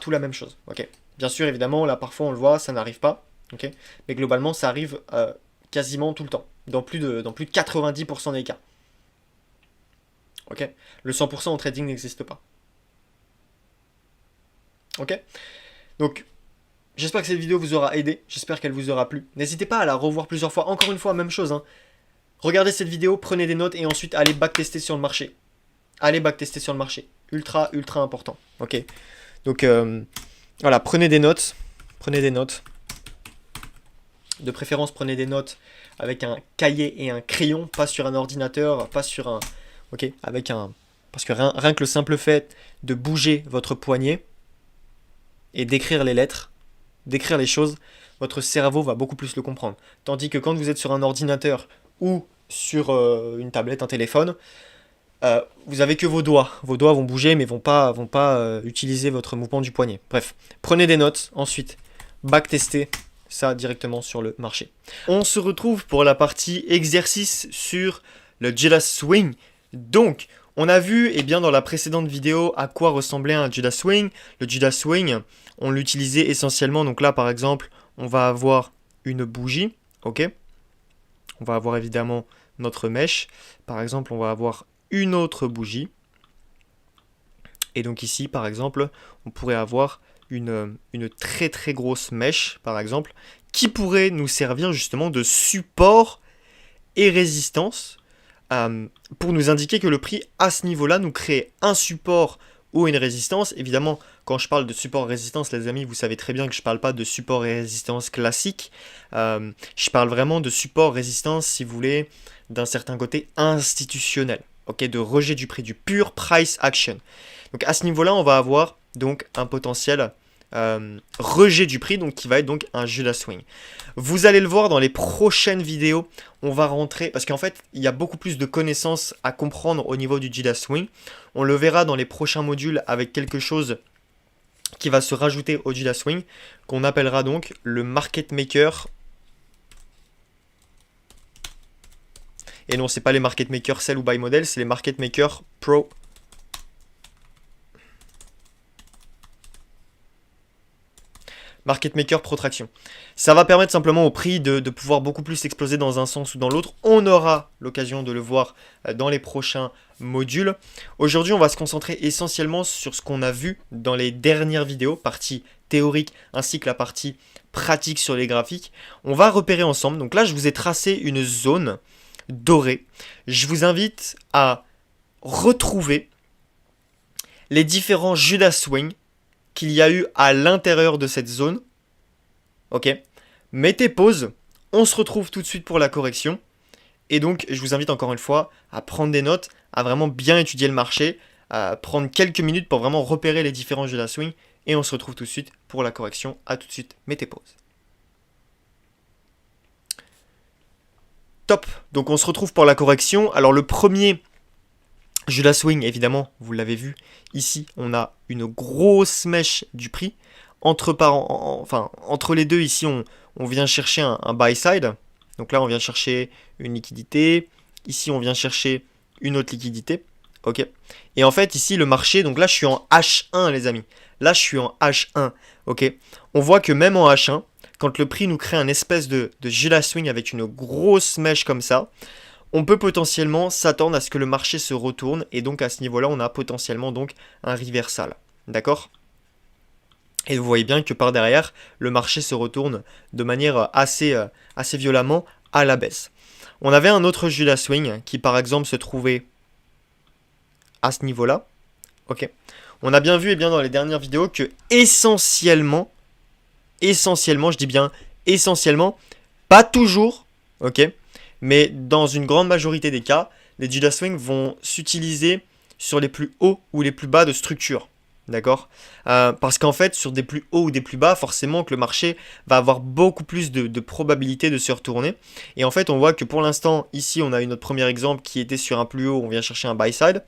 la même chose. Ok? Bien sûr, évidemment, là, parfois, on le voit, ça n'arrive pas. Ok? Mais globalement, ça arrive quasiment tout le temps. Dans plus de 90% des cas. Ok? Le 100% en trading n'existe pas. Ok? Donc, j'espère que cette vidéo vous aura aidé. J'espère qu'elle vous aura plu. N'hésitez pas à la revoir plusieurs fois. Encore une fois, même chose. Hein. Regardez cette vidéo, prenez des notes et ensuite allez backtester sur le marché. Allez backtester sur le marché. Ultra important. Ok? Donc, voilà, prenez des notes. Prenez des notes. De préférence, prenez des notes avec un cahier et un crayon, pas sur un ordinateur, pas sur un... Ok? Avec un... Parce que rien que le simple fait de bouger votre poignet et d'écrire les lettres, d'écrire les choses, votre cerveau va beaucoup plus le comprendre. Tandis que quand vous êtes sur un ordinateur ou sur une tablette, un téléphone, vous avez que vos doigts. Vos doigts vont bouger mais vont pas utiliser votre mouvement du poignet. Bref, prenez des notes, ensuite backtestez ça directement sur le marché. On se retrouve pour la partie exercice sur le Judas Swing. Donc, on a vu dans la précédente vidéo à quoi ressemblait un Judas Swing. Le Judas Swing, on l'utilisait essentiellement. Donc là, par exemple, on va avoir une bougie. Ok. On va avoir évidemment notre mèche. Par exemple, on va avoir une autre bougie. Et donc ici, par exemple, on pourrait avoir une très grosse mèche, par exemple, qui pourrait nous servir justement de support et résistance pour nous indiquer que le prix à ce niveau-là nous crée un support ou une résistance. Évidemment, quand je parle de support et résistance, les amis, vous savez très bien que je ne parle pas de support et résistance classique. Je parle vraiment de support résistance, si vous voulez, d'un certain côté institutionnel. Ok, de rejet du prix, du pure price action. Donc à ce niveau-là, on va avoir donc un potentiel rejet du prix, donc qui va être donc un Judas Swing. Vous allez le voir dans les prochaines vidéos, on va rentrer, parce qu'en fait, il y a beaucoup plus de connaissances à comprendre au niveau du Judas Swing. On le verra dans les prochains modules avec quelque chose qui va se rajouter au Judas Swing, qu'on appellera donc le Market Maker. Et non, c'est pas les Market Maker Sell ou Buy Model, c'est les Market Maker Pro. Market Maker Protraction. Ça va permettre simplement au prix de pouvoir beaucoup plus exploser dans un sens ou dans l'autre. On aura l'occasion de le voir dans les prochains modules. Aujourd'hui, on va se concentrer essentiellement sur ce qu'on a vu dans les dernières vidéos, partie théorique ainsi que la partie pratique sur les graphiques. On va repérer ensemble. Donc là, je vous ai tracé une zone dorée. Je vous invite à retrouver les différents Judas Swing qu'il y a eu à l'intérieur de cette zone. Ok. Mettez pause. On se retrouve tout de suite pour la correction. Et donc, je vous invite encore une fois à prendre des notes, à vraiment bien étudier le marché, à prendre quelques minutes pour vraiment repérer les différents Judas Swing. Et on se retrouve tout de suite pour la correction. À tout de suite. Mettez pause. Top. Donc, on se retrouve pour la correction. Alors, le premier Judas Swing, évidemment, vous l'avez vu, ici, on a une grosse mèche du prix. Entre les deux, ici, on vient chercher un buy side. Donc là, on vient chercher une liquidité. Ici, on vient chercher une autre liquidité. Ok. Et en fait, ici, le marché, donc là, je suis en H1, les amis. Là, je suis en H1. Ok. On voit que même en H1, quand le prix nous crée un espèce de Judas Swing avec une grosse mèche comme ça, on peut potentiellement s'attendre à ce que le marché se retourne. Et donc, à ce niveau-là, on a potentiellement donc un reversal. D'accord ? Et vous voyez bien que par derrière, le marché se retourne de manière assez violemment à la baisse. On avait un autre Judas Swing qui par exemple se trouvait à ce niveau-là. Ok. On a bien vu dans les dernières vidéos que essentiellement, je dis bien essentiellement, pas toujours, ok, Mais dans une grande majorité des cas, les Judas Swing vont s'utiliser sur les plus hauts ou les plus bas de structure. D'accord. Parce qu'en fait, sur des plus hauts ou des plus bas, forcément que le marché va avoir beaucoup plus de probabilité de se retourner. Et en fait, on voit que pour l'instant, ici, on a eu notre premier exemple qui était sur un plus haut, on vient chercher un buy side.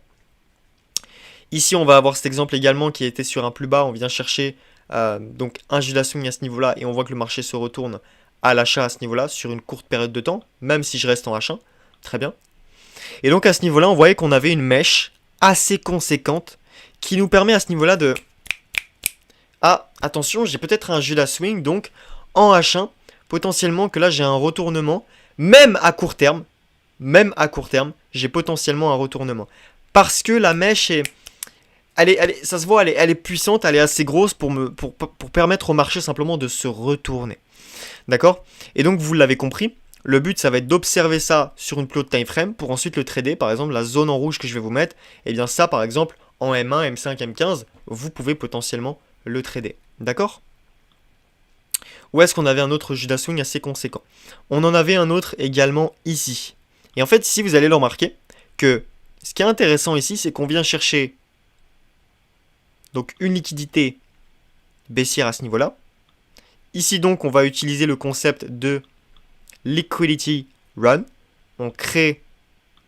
Ici, on va avoir cet exemple également qui était sur un plus bas, on vient chercher donc un Judas Swing à ce niveau-là, et on voit que le marché se retourne à l'achat à ce niveau-là, sur une courte période de temps, même si je reste en H1. Très bien. Et donc à ce niveau-là, on voyait qu'on avait une mèche assez conséquente qui nous permet à ce niveau-là de... Ah, attention, j'ai peut-être un Judas Swing, donc en H1, potentiellement que là j'ai un retournement, même à court terme, j'ai potentiellement un retournement. Parce que la mèche est... ça se voit, elle est puissante, elle est assez grosse pour permettre au marché simplement de se retourner. D'accord? Et donc vous l'avez compris, le but ça va être d'observer ça sur une plus haute time frame pour ensuite le trader. Par exemple, la zone en rouge que je vais vous mettre, et bien ça par exemple en M1, M5, M15, vous pouvez potentiellement le trader. D'accord? Où est-ce qu'on avait un autre Judas Swing assez conséquent? On en avait un autre également ici. Et en fait ici vous allez le remarquer que ce qui est intéressant ici, c'est qu'on vient chercher donc une liquidité baissière à ce niveau-là. Ici donc on va utiliser le concept de liquidity run. On crée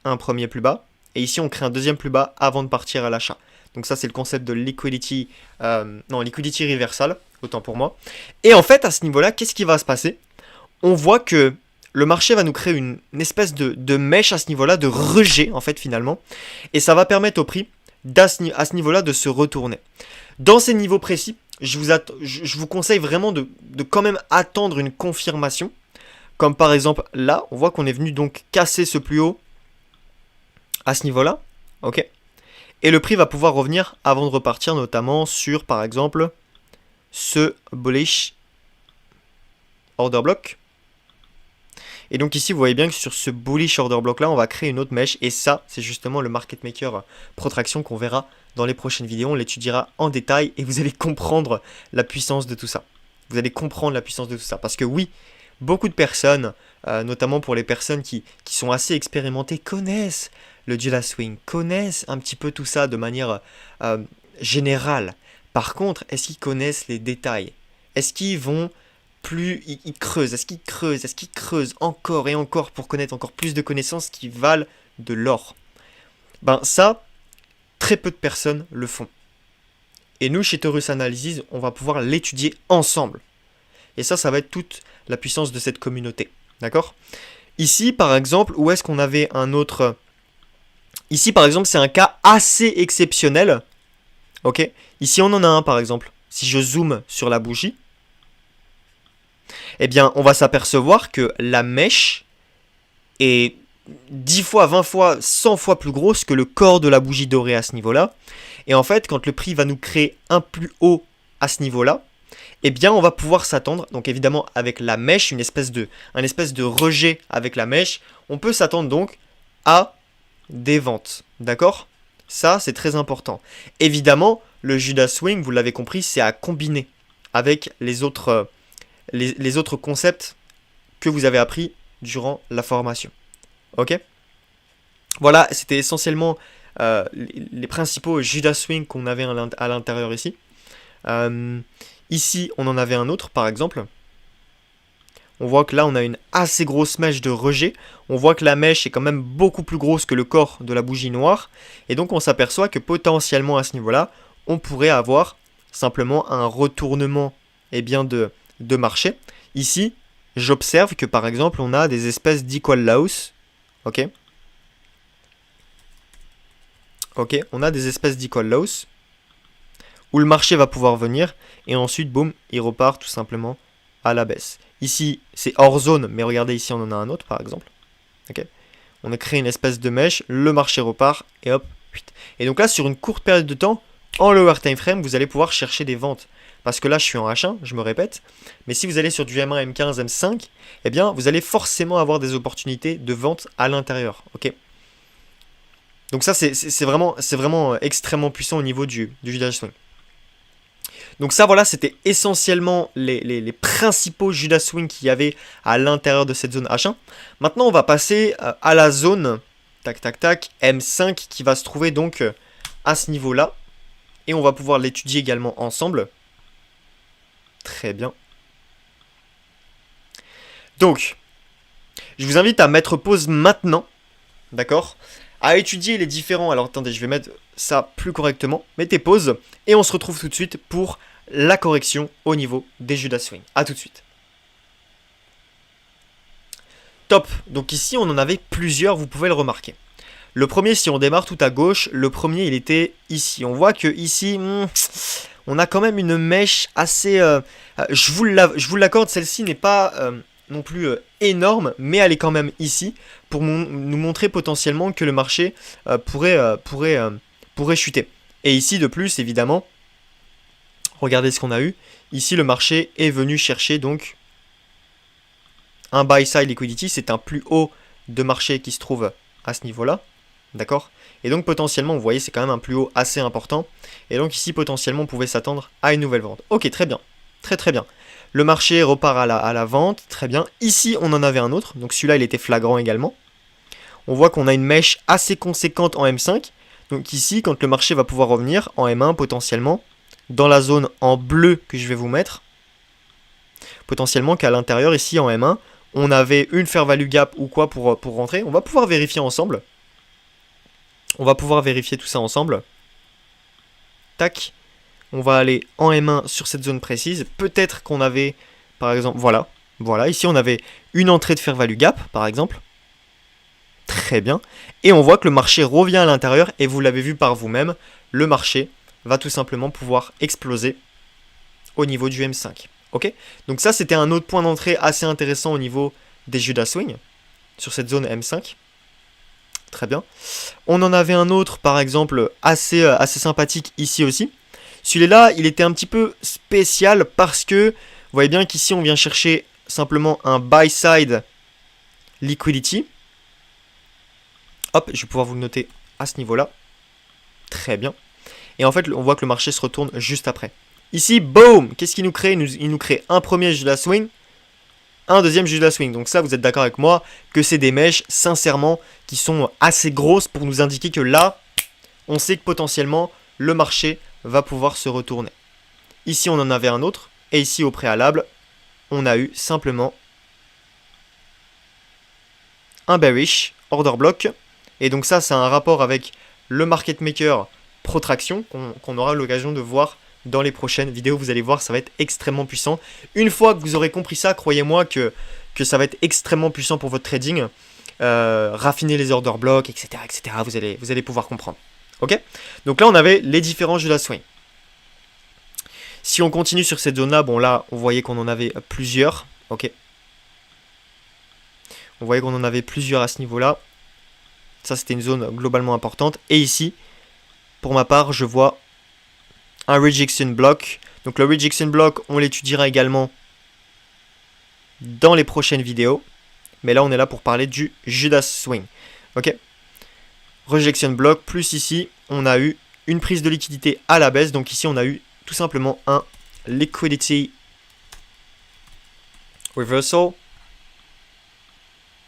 un premier plus bas et ici on crée un deuxième plus bas avant de partir à l'achat. Donc ça c'est le concept de liquidity reversal, autant pour moi. Et en fait à ce niveau-là, qu'est-ce qui va se passer? On voit que le marché va nous créer une espèce de mèche à ce niveau-là, de rejet en fait finalement, et ça va permettre au prix à ce niveau-là de se retourner. Dans ces niveaux précis, je vous conseille vraiment de quand même attendre une confirmation. Comme par exemple là, on voit qu'on est venu donc casser ce plus haut à ce niveau-là. Ok. Et le prix va pouvoir revenir avant de repartir, notamment sur par exemple ce bullish order block. Et donc ici, vous voyez bien que sur ce bullish order block là, on va créer une autre mèche. Et ça, c'est justement le market maker protraction qu'on verra dans les prochaines vidéos. On l'étudiera en détail et vous allez comprendre la puissance de tout ça. Vous allez comprendre la puissance de tout ça. Parce que oui, beaucoup de personnes, notamment pour les personnes qui sont assez expérimentées, connaissent le Judas Swing, connaissent un petit peu tout ça de manière générale. Par contre, est-ce qu'ils connaissent les détails? Est-ce qu'ils vont plus ils creusent, est-ce qu'ils creusent encore et encore pour connaître encore plus de connaissances qui valent de l'or? Ben ça, très peu de personnes le font. Et nous, chez Taurus Analysis, on va pouvoir l'étudier ensemble. Et ça va être toute la puissance de cette communauté. D'accord? Ici, par exemple, où est-ce qu'on avait un autre... Ici, par exemple, c'est un cas assez exceptionnel. Ok? Ici, on en a un, par exemple. Si je zoome sur la bougie, eh bien, on va s'apercevoir que la mèche est 10 fois, 20 fois, 100 fois plus grosse que le corps de la bougie dorée à ce niveau-là. Et en fait, quand le prix va nous créer un plus haut à ce niveau-là, eh bien, on va pouvoir s'attendre, donc évidemment avec la mèche, un espèce de rejet avec la mèche, on peut s'attendre donc à des ventes. D'accord? Ça, c'est très important. Évidemment, le Judas Swing, vous l'avez compris, c'est à combiner avec les autres concepts que vous avez appris durant la formation. Ok? Voilà, c'était essentiellement les principaux Judas Swing qu'on avait à l'intérieur ici. Ici, on en avait un autre, par exemple. On voit que là, on a une assez grosse mèche de rejet. On voit que la mèche est quand même beaucoup plus grosse que le corps de la bougie noire. Et donc, on s'aperçoit que potentiellement, à ce niveau-là, on pourrait avoir simplement un retournement de marché. Ici, j'observe que, par exemple, on a des espèces d'equal lows. Ok. Ok, on a des espèces d'equal lows où le marché va pouvoir venir et ensuite, boum, il repart tout simplement à la baisse. Ici, c'est hors zone, mais regardez ici, on en a un autre par exemple. Okay. On a créé une espèce de mèche, le marché repart et hop. Et donc là, sur une courte période de temps, en lower time frame, vous allez pouvoir chercher des ventes. Parce que là, je suis en H1, je me répète. Mais si vous allez sur du M1, M15, M5, eh bien, vous allez forcément avoir des opportunités de vente à l'intérieur. Ok. Donc ça, c'est vraiment extrêmement puissant au niveau du Judas Swing. Donc ça, voilà, c'était essentiellement les principaux Judas Swing qu'il y avait à l'intérieur de cette zone H1. Maintenant, on va passer à la zone, tac, tac, tac, M5, qui va se trouver donc à ce niveau-là. Et on va pouvoir l'étudier également ensemble. Très bien. Donc, je vous invite à mettre pause maintenant, d'accord? À étudier les différents... Alors, attendez, je vais mettre ça plus correctement. Mettez pause et on se retrouve tout de suite pour la correction au niveau des Judas Swing. A tout de suite. Top. Donc ici, on en avait plusieurs, vous pouvez le remarquer. Le premier, si on démarre tout à gauche, le premier, il était ici. On voit que ici, on a quand même une mèche assez... je vous l'accorde, celle-ci n'est pas non plus énorme, mais elle est quand même ici pour nous montrer potentiellement que le marché pourrait chuter. Et ici, de plus, évidemment, regardez ce qu'on a eu. Ici, le marché est venu chercher donc un buy-side liquidity. C'est un plus haut de marché qui se trouve à ce niveau-là. D'accord? Et donc potentiellement, vous voyez, c'est quand même un plus haut assez important. Et donc ici, potentiellement, on pouvait s'attendre à une nouvelle vente. Ok, très bien. Très très bien. Le marché repart à la vente. Très bien. Ici, on en avait un autre. Donc celui-là, il était flagrant également. On voit qu'on a une mèche assez conséquente en M5. Donc ici, quand le marché va pouvoir revenir en M1 potentiellement, dans la zone en bleu que je vais vous mettre, potentiellement qu'à l'intérieur, ici en M1, on avait une fair value gap ou quoi pour rentrer. On va pouvoir vérifier ensemble. On va pouvoir vérifier tout ça ensemble. Tac. On va aller en M1 sur cette zone précise. Peut-être qu'on avait, par exemple, voilà. Voilà, ici on avait une entrée de fair value gap, par exemple. Très bien. Et on voit que le marché revient à l'intérieur. Et vous l'avez vu par vous-même, le marché va tout simplement pouvoir exploser au niveau du M5. Ok? Donc ça, c'était un autre point d'entrée assez intéressant au niveau des Judas Swing, sur cette zone M5. Très bien. On en avait un autre, par exemple, assez sympathique ici aussi. Celui-là, il était un petit peu spécial parce que, vous voyez bien qu'ici, on vient chercher simplement un buy-side liquidity. Hop, je vais pouvoir vous le noter à ce niveau-là. Très bien. Et en fait, on voit que le marché se retourne juste après. Ici, boom! Qu'est-ce qu'il nous crée? Il nous crée un premier Judas Swing, un deuxième Judas Swing. Donc ça, vous êtes d'accord avec moi que c'est des mèches, sincèrement, qui sont assez grosses pour nous indiquer que là, on sait que potentiellement, le marché va pouvoir se retourner. Ici, on en avait un autre. Et ici, au préalable, on a eu simplement un bearish order block. Et donc ça, c'est un rapport avec le market maker protraction qu'on aura l'occasion de voir dans les prochaines vidéos. Vous allez voir, ça va être extrêmement puissant. Une fois que vous aurez compris ça, croyez-moi que ça va être extrêmement puissant pour votre trading. Raffiner les order blocks, etc. etc. Vous allez pouvoir comprendre. Ok? Donc là, on avait les différents Judas Swing. Si on continue sur cette zone-là, bon là, on voyait qu'on en avait plusieurs. Ok? On voyait qu'on en avait plusieurs à ce niveau-là. Ça, c'était une zone globalement importante. Et ici, pour ma part, je vois un rejection block. Donc le rejection block, on l'étudiera également dans les prochaines vidéos. Mais là, on est là pour parler du Judas Swing. Ok? Rejection block, plus ici, on a eu une prise de liquidité à la baisse. Donc ici, on a eu tout simplement un liquidity reversal.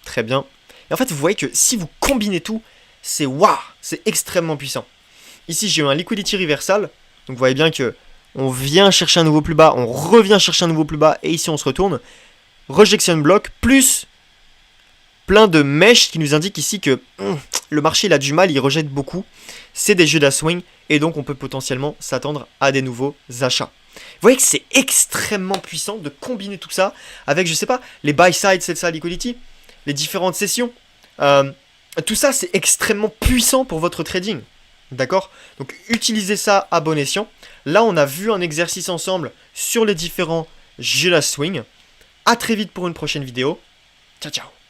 Très bien. Et en fait, vous voyez que si vous combinez tout, c'est waouh, c'est extrêmement puissant. Ici, j'ai eu un liquidity reversal. Donc vous voyez bien que on vient chercher un nouveau plus bas, on revient chercher un nouveau plus bas, et ici on se retourne. Rejection block, plus plein de mèches qui nous indiquent ici que le marché il a du mal, il rejette beaucoup. C'est des Judas Swing, et donc on peut potentiellement s'attendre à des nouveaux achats. Vous voyez que c'est extrêmement puissant de combiner tout ça avec, je sais pas, les buy side, sell side liquidity, les différentes sessions. Tout ça, c'est extrêmement puissant pour votre trading. D'accord? Donc, utilisez ça à bon escient. Là, on a vu un exercice ensemble sur les différents Judas Swing. À très vite pour une prochaine vidéo. Ciao, ciao!